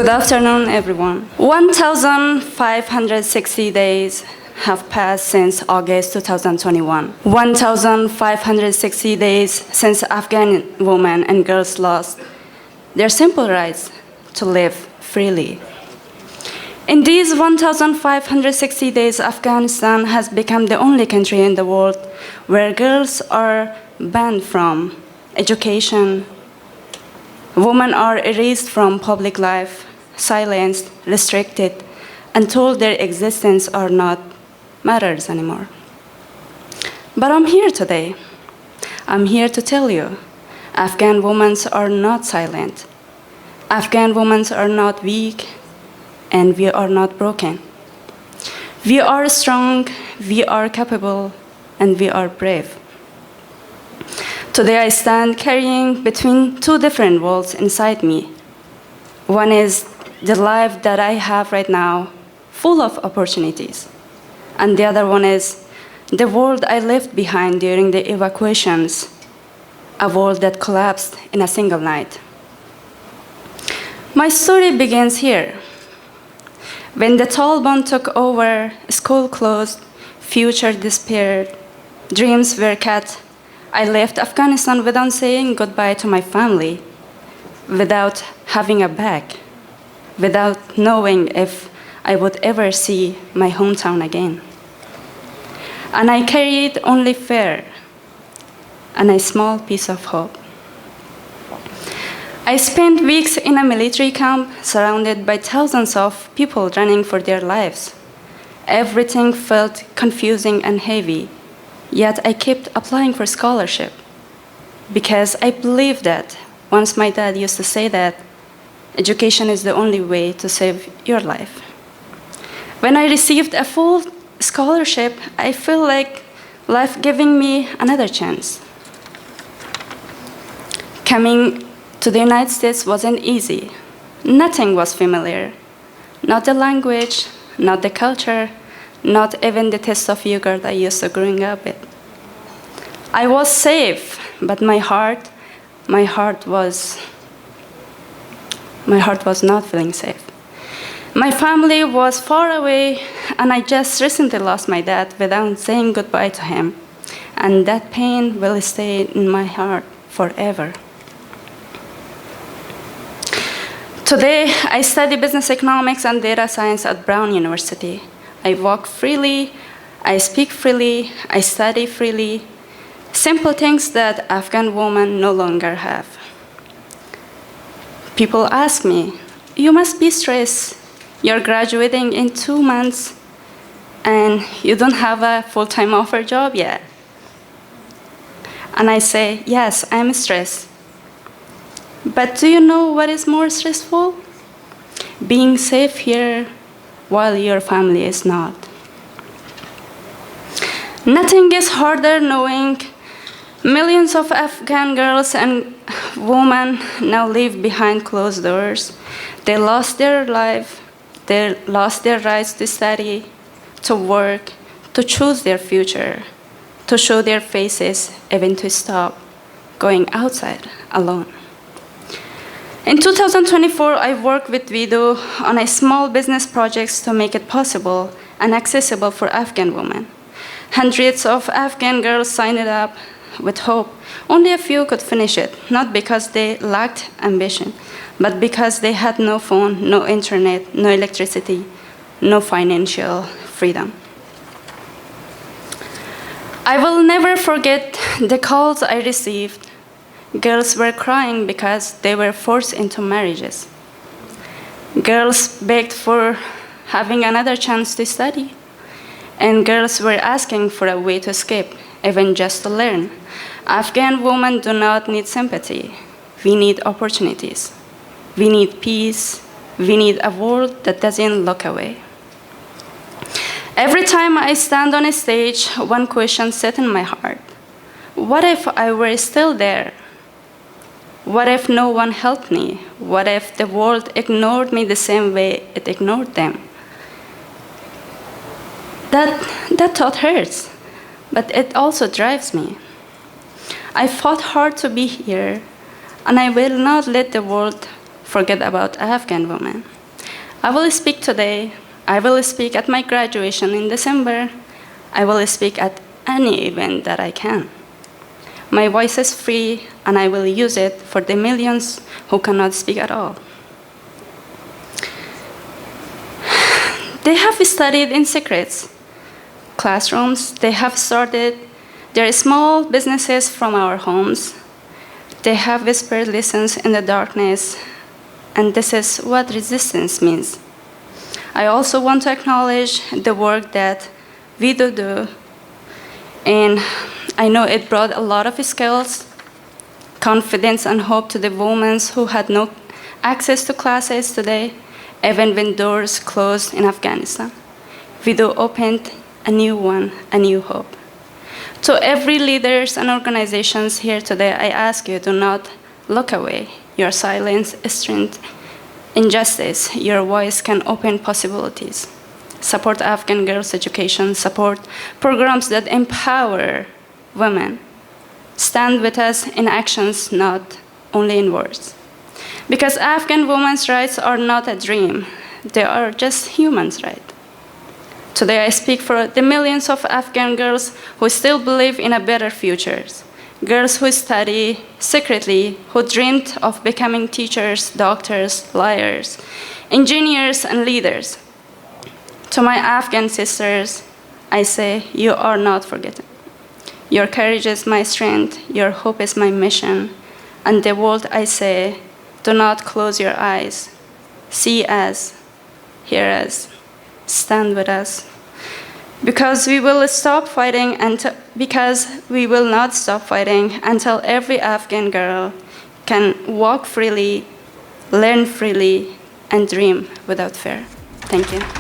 Good afternoon, everyone. 1,560 days have passed since August 2021. 1,560 days since Afghan women and girls lost their simple rights to live freely. In these 1,560 days, Afghanistan has become the only country in the world where girls are banned from education, women are erased from public life, silenced, restricted, and told their existence are not matters anymore. But I'm here today. I'm here to tell you, Afghan women are not silent. Afghan women are not weak, and we are not broken. We are strong, we are capable, and we are brave. Today I stand carrying between two different worlds inside me. One is the life that I have right now, full of opportunities. And the other one is the world I left behind during the evacuations, a world that collapsed in a single night. My story begins here. When the Taliban took over, school closed, future disappeared, dreams were cut, I left Afghanistan without saying goodbye to my family, without having a bag, without knowing if I would ever see my hometown again. And I carried only fear and a small piece of hope. I spent weeks in a military camp surrounded by thousands of people running for their lives. Everything felt confusing and heavy, yet I kept applying for scholarship because I believed that, once my dad used to say that, education is the only way to save your life. When I received a full scholarship, I feel like life giving me another chance. Coming to the United States wasn't easy. Nothing was familiar. Not the language, not the culture, not even the taste of yogurt I used to growing up with. I was safe, but my heart was not feeling safe. My family was far away, and I just recently lost my dad without saying goodbye to him. And that pain will stay in my heart forever. Today, I study business economics and data science at Brown University. I walk freely, I speak freely, I study freely. Simple things that Afghan women no longer have. People ask me, you must be stressed. You're graduating in 2 months and you don't have a full-time offer job yet. And I say, yes, I'm stressed. But do you know what is more stressful? Being safe here while your family is not. Nothing is harder knowing millions of Afghan girls and women now live behind closed doors. They lost their life, they lost their rights to study, to work, to choose their future, to show their faces, even to stop going outside alone. In 2024, I worked with WEDO on a small business projects to make it possible and accessible for Afghan women. Hundreds of Afghan girls signed up with hope. Only a few could finish it, not because they lacked ambition, but because they had no phone, no internet, no electricity, no financial freedom. I will never forget the calls I received. Girls were crying because they were forced into marriages. Girls begged for having another chance to study. And girls were asking for a way to escape, even just to learn. Afghan women do not need sympathy. We need opportunities. We need peace. We need a world that doesn't look away. Every time I stand on a stage, one question sits in my heart. What if I were still there? What if no one helped me? What if the world ignored me the same way it ignored them? That thought hurts, but it also drives me. I fought hard to be here, and I will not let the world forget about Afghan women. I will speak today. I will speak at my graduation in December. I will speak at any event that I can. My voice is free, and I will use it for the millions who cannot speak at all. They have studied in secrets classrooms. They have started their small businesses from our homes. They have whispered lessons in the darkness, and this is what resistance means. I also want to acknowledge the work that WEDO do, and I know it brought a lot of skills, confidence, and hope to the women who had no access to classes today, even when doors closed in Afghanistan. WEDO opened a new one, a new hope. To every leaders and organizations here today, I ask you, do not look away. Your silence is strength. Injustice, your voice can open possibilities. Support Afghan girls' education, support programs that empower women. Stand with us in actions, not only in words. Because Afghan women's rights are not a dream, they are just humans' rights. Today I speak for the millions of Afghan girls who still believe in a better future. Girls who study secretly, who dreamed of becoming teachers, doctors, lawyers, engineers, and leaders. To my Afghan sisters, I say, you are not forgotten. Your courage is my strength, your hope is my mission. And the world, I say, do not close your eyes. See us, hear us, stand with us. Because we will stop fighting, because we will not stop fighting until every Afghan girl can walk freely, learn freely, and dream without fear. Thank you.